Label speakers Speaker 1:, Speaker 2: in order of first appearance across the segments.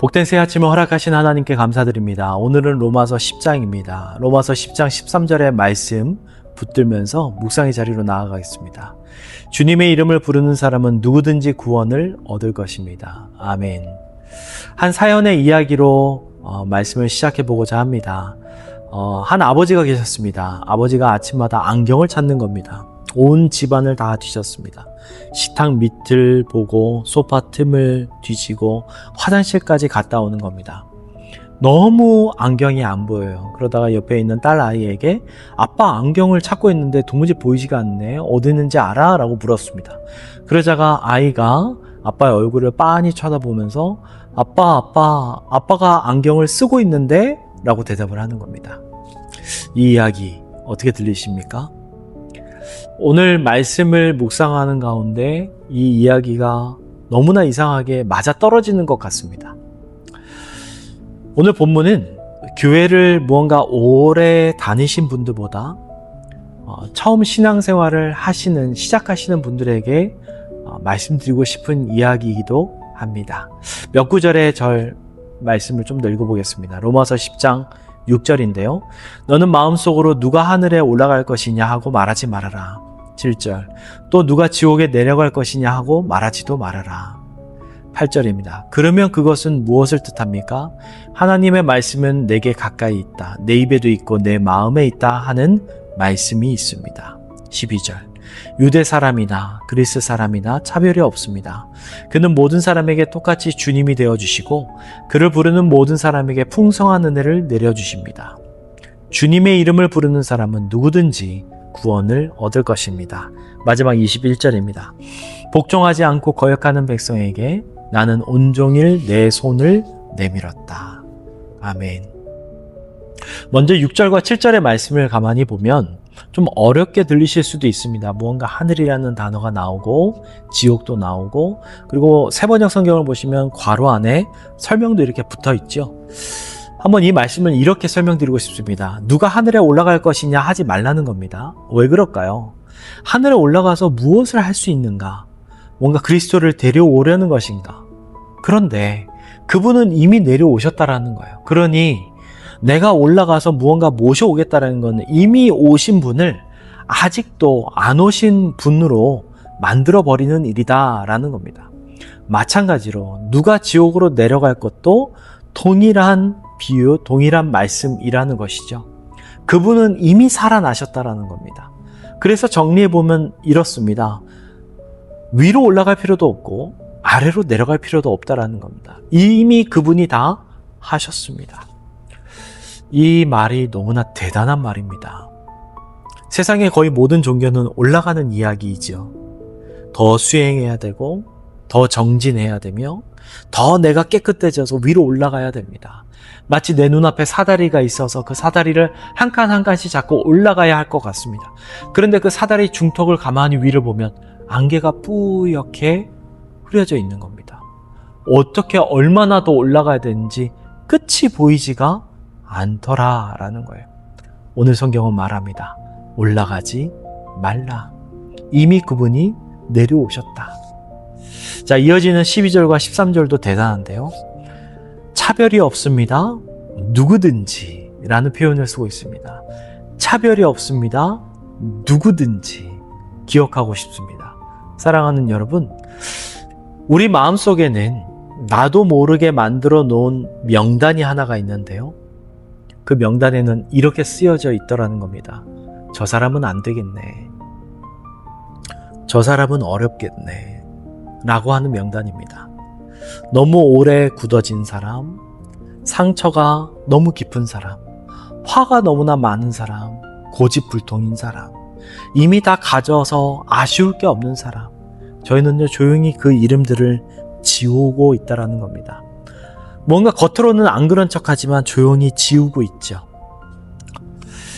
Speaker 1: 복된 새 아침을 허락하신 하나님께 감사드립니다. 오늘은 로마서 10장입니다. 로마서 10장 13절의 말씀 붙들면서 묵상의 자리로 나아가겠습니다. 주님의 이름을 부르는 사람은 누구든지 구원을 얻을 것입니다. 아멘. 한 사연의 이야기로 말씀을 시작해보고자 합니다. 한 아버지가 계셨습니다. 아버지가 아침마다 안경을 찾는 겁니다. 온 집안을 다 뒤졌습니다. 식탁 밑을 보고 소파 틈을 뒤지고 화장실까지 갔다 오는 겁니다. 너무 안경이 안 보여요. 그러다가 옆에 있는 딸 아이에게 아빠 안경을 찾고 있는데 도무지 보이지가 않네. 어디 있는지 알아? 라고 물었습니다. 그러자가 아이가 아빠의 얼굴을 빤히 쳐다보면서 아빠가 안경을 쓰고 있는데? 라고 대답을 하는 겁니다. 이 이야기 어떻게 들리십니까? 오늘 말씀을 묵상하는 가운데 이 이야기가 너무나 이상하게 맞아떨어지는 것 같습니다. 오늘 본문은 교회를 무언가 오래 다니신 분들보다 처음 신앙생활을 시작하시는 분들에게 말씀드리고 싶은 이야기이기도 합니다. 몇 구절의 말씀을 좀 더 읽어보겠습니다. 로마서 10장 6절인데요. 너는 마음속으로 누가 하늘에 올라갈 것이냐 하고 말하지 말아라. 7절. 또 누가 지옥에 내려갈 것이냐 하고 말하지도 말아라. 8절입니다. 그러면 그것은 무엇을 뜻합니까? 하나님의 말씀은 내게 가까이 있다. 내 입에도 있고 내 마음에 있다 하는 말씀이 있습니다. 12절. 유대 사람이나 그리스 사람이나 차별이 없습니다. 그는 모든 사람에게 똑같이 주님이 되어주시고 그를 부르는 모든 사람에게 풍성한 은혜를 내려주십니다. 주님의 이름을 부르는 사람은 누구든지 구원을 얻을 것입니다. 마지막 21절입니다. 복종하지 않고 거역하는 백성에게 나는 온종일 내 손을 내밀었다. 아멘. 먼저 6절과 7절의 말씀을 가만히 보면 좀 어렵게 들리실 수도 있습니다. 무언가 하늘이라는 단어가 나오고 지옥도 나오고 그리고 세번역 성경을 보시면 괄호 안에 설명도 이렇게 붙어 있죠. 한번 이 말씀을 이렇게 설명드리고 싶습니다. 누가 하늘에 올라갈 것이냐 하지 말라는 겁니다. 왜 그럴까요? 하늘에 올라가서 무엇을 할 수 있는가? 뭔가 그리스도를 데려오려는 것인가? 그런데 그분은 이미 내려오셨다라는 거예요. 그러니 내가 올라가서 무언가 모셔오겠다라는 것은 이미 오신 분을 아직도 안 오신 분으로 만들어버리는 일이다라는 겁니다. 마찬가지로 누가 지옥으로 내려갈 것도 동일한 비유, 동일한 말씀이라는 것이죠. 그분은 이미 살아나셨다라는 겁니다. 그래서 정리해보면 이렇습니다. 위로 올라갈 필요도 없고 아래로 내려갈 필요도 없다라는 겁니다. 이미 그분이 다 하셨습니다. 이 말이 너무나 대단한 말입니다. 세상의 거의 모든 종교는 올라가는 이야기이죠. 더 수행해야 되고 더 정진해야 되며 더 내가 깨끗해져서 위로 올라가야 됩니다. 마치 내 눈앞에 사다리가 있어서 그 사다리를 한 칸 한 칸씩 잡고 올라가야 할 것 같습니다. 그런데 그 사다리 중턱을 가만히 위를 보면 안개가 뿌옇게 흐려져 있는 겁니다. 어떻게 얼마나 더 올라가야 되는지 끝이 보이지가 않더라라는 거예요. 오늘 성경은 말합니다. 올라가지 말라. 이미 그분이 내려오셨다. 자, 이어지는 12절과 13절도 대단한데요. 차별이 없습니다. 누구든지 라는 표현을 쓰고 있습니다. 차별이 없습니다. 누구든지 기억하고 싶습니다. 사랑하는 여러분, 우리 마음속에는 나도 모르게 만들어 놓은 명단이 하나가 있는데요. 그 명단에는 이렇게 쓰여져 있더라는 겁니다. 저 사람은 안 되겠네. 저 사람은 어렵겠네. 라고 하는 명단입니다. 너무 오래 굳어진 사람, 상처가 너무 깊은 사람, 화가 너무나 많은 사람, 고집불통인 사람, 이미 다 가져서 아쉬울 게 없는 사람, 저희는요 조용히 그 이름들을 지우고 있다라는 겁니다. 뭔가 겉으로는 안 그런 척하지만 조용히 지우고 있죠.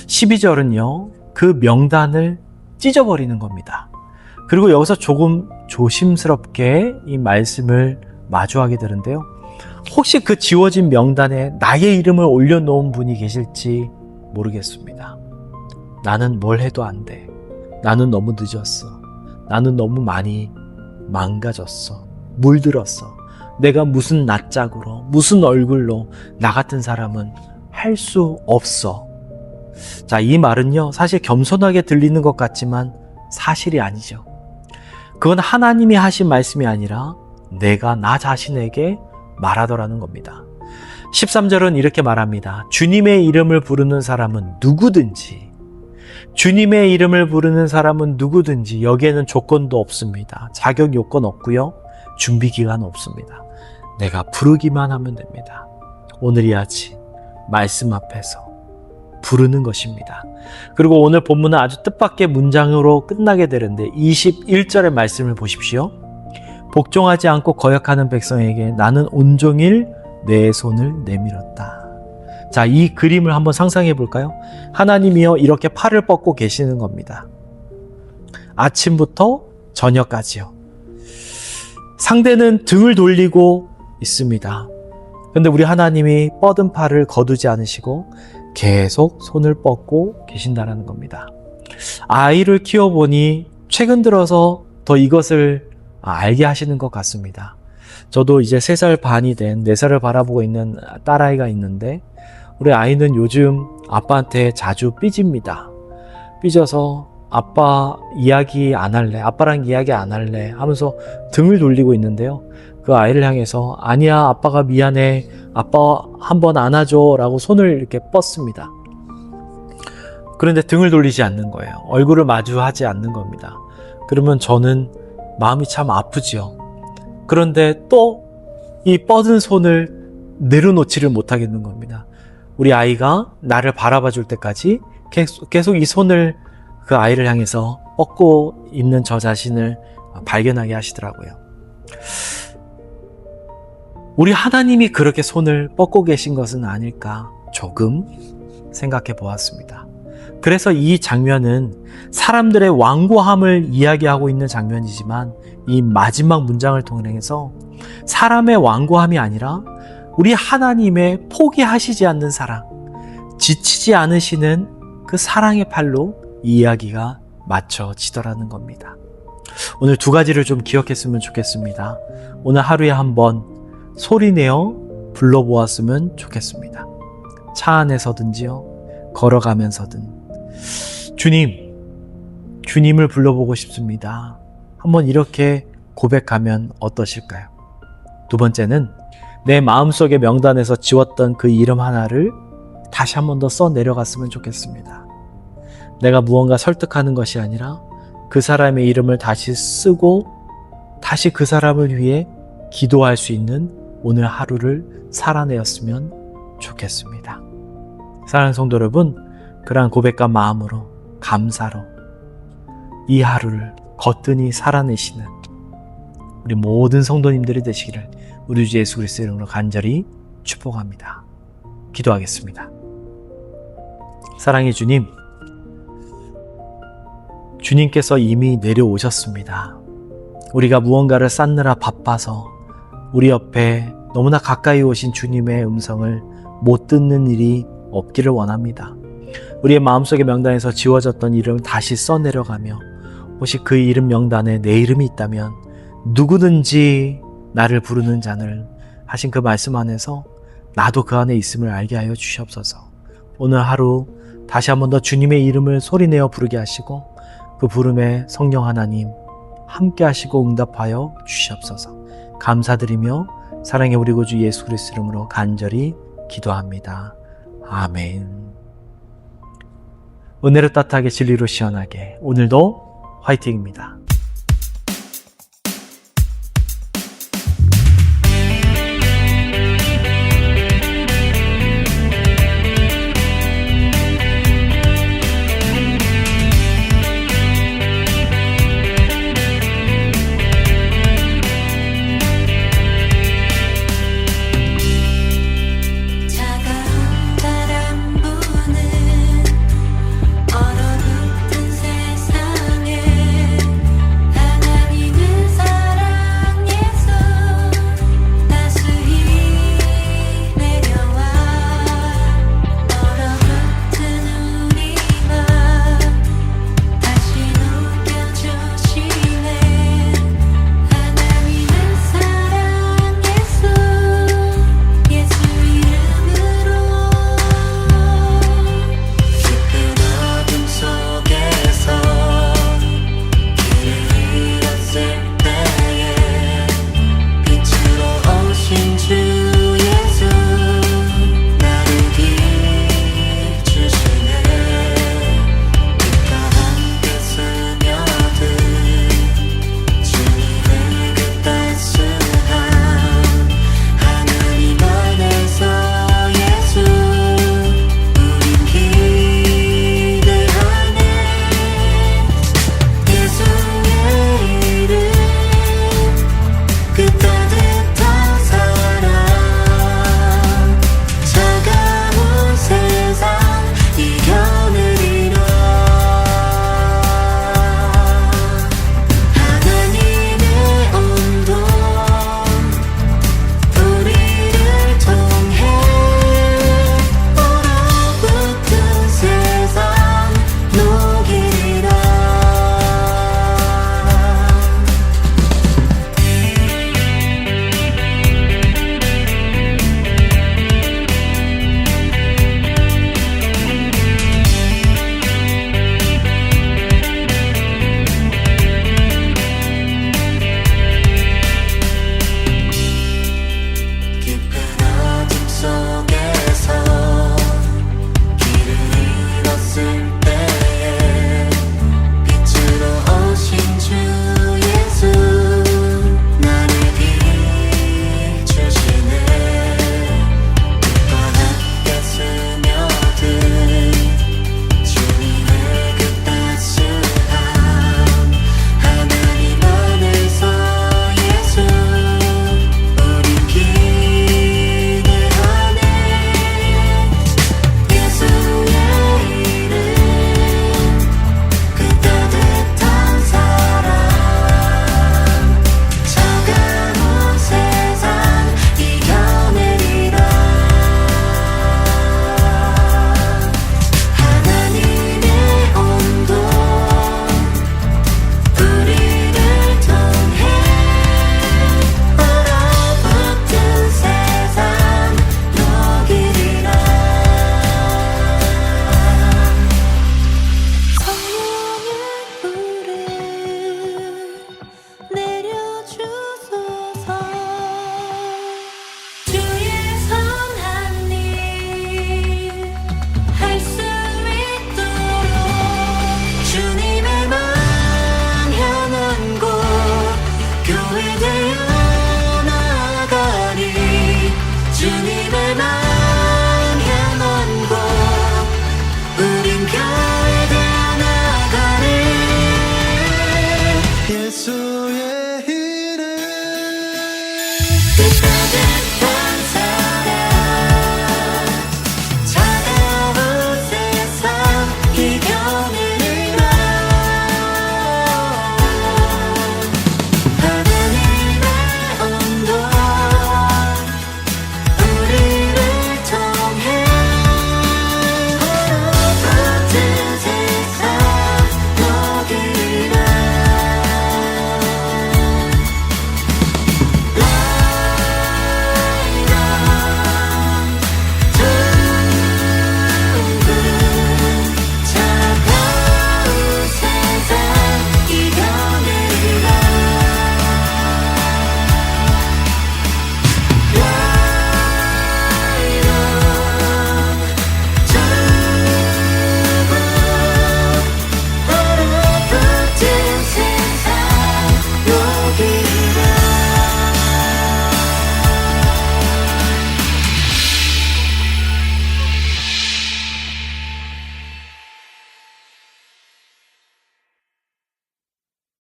Speaker 1: 12절은요 그 명단을 찢어버리는 겁니다. 그리고 여기서 조금 조심스럽게 이 말씀을 마주하게 되는데요. 혹시 그 지워진 명단에 나의 이름을 올려놓은 분이 계실지 모르겠습니다. 나는 뭘 해도 안 돼. 나는 너무 늦었어. 나는 너무 많이 망가졌어. 물들었어. 내가 무슨 낯짝으로, 무슨 얼굴로 나 같은 사람은 할 수 없어. 자, 이 말은요, 사실 겸손하게 들리는 것 같지만 사실이 아니죠. 그건 하나님이 하신 말씀이 아니라 내가 나 자신에게 말하더라는 겁니다. 13절은 이렇게 말합니다. 주님의 이름을 부르는 사람은 누구든지, 주님의 이름을 부르는 사람은 누구든지, 여기에는 조건도 없습니다. 자격 요건 없고요. 준비 기간 없습니다. 내가 부르기만 하면 됩니다. 오늘 이 아침 말씀 앞에서 부르는 것입니다. 그리고 오늘 본문은 아주 뜻밖의 문장으로 끝나게 되는데 21절의 말씀을 보십시오. 복종하지 않고 거역하는 백성에게 나는 온종일 내 손을 내밀었다. 자, 이 그림을 한번 상상해 볼까요? 하나님이요, 이렇게 팔을 뻗고 계시는 겁니다. 아침부터 저녁까지요. 상대는 등을 돌리고 있습니다. 그런데 우리 하나님이 뻗은 팔을 거두지 않으시고 계속 손을 뻗고 계신다는 겁니다. 아이를 키워보니 최근 들어서 더 이것을 알게 하시는 것 같습니다. 저도 이제 3살 반이 된 4살을 바라보고 있는 딸아이가 있는데 우리 아이는 요즘 아빠한테 자주 삐집니다. 삐져서 아빠 이야기 안 할래, 아빠랑 이야기 안 할래 하면서 등을 돌리고 있는데요. 그 아이를 향해서 아니야, 아빠가 미안해, 아빠 한번 안아줘 라고 손을 이렇게 뻗습니다. 그런데 등을 돌리지 않는 거예요. 얼굴을 마주하지 않는 겁니다. 그러면 저는 마음이 참 아프죠. 그런데 또 이 뻗은 손을 내려놓지를 못하겠는 겁니다. 우리 아이가 나를 바라봐 줄 때까지 계속 이 손을 그 아이를 향해서 뻗고 있는 저 자신을 발견하게 하시더라고요. 우리 하나님이 그렇게 손을 뻗고 계신 것은 아닐까 조금 생각해 보았습니다. 그래서 이 장면은 사람들의 완고함을 이야기하고 있는 장면이지만 이 마지막 문장을 통해서 사람의 완고함이 아니라 우리 하나님의 포기하시지 않는 사랑, 지치지 않으시는 그 사랑의 팔로 이 이야기가 맞춰지더라는 겁니다. 오늘 2가지를 좀 기억했으면 좋겠습니다. 오늘 하루에 한번 소리내어 불러보았으면 좋겠습니다. 차 안에서든지요, 걸어가면서든 주님을 불러보고 싶습니다. 한번 이렇게 고백하면 어떠실까요? 2번째는 내 마음속의 명단에서 지웠던 그 이름 하나를 다시 한 번 더 써 내려갔으면 좋겠습니다. 내가 무언가 설득하는 것이 아니라 그 사람의 이름을 다시 쓰고 다시 그 사람을 위해 기도할 수 있는 오늘 하루를 살아내었으면 좋겠습니다. 사랑하는 성도 여러분, 그러한 고백과 마음으로, 감사로 이 하루를 거뜬히 살아내시는 우리 모든 성도님들이 되시기를 우리 주 예수 그리스도의 이름으로 간절히 축복합니다. 기도하겠습니다. 사랑의 주님, 주님께서 이미 내려오셨습니다. 우리가 무언가를 쌓느라 바빠서 우리 옆에 너무나 가까이 오신 주님의 음성을 못 듣는 일이 없기를 원합니다. 우리의 마음속의 명단에서 지워졌던 이름을 다시 써내려가며 혹시 그 이름 명단에 내 이름이 있다면 누구든지 나를 부르는 자를 하신 그 말씀 안에서 나도 그 안에 있음을 알게 하여 주시옵소서. 오늘 하루 다시 한 번 더 주님의 이름을 소리내어 부르게 하시고 그 부름에 성령 하나님 함께 하시고 응답하여 주시옵소서. 감사드리며 사랑의 우리 구주 예수 그리스도 이름으로 간절히 기도합니다. 아멘. 은혜로 따뜻하게 진리로 시원하게 오늘도 화이팅입니다.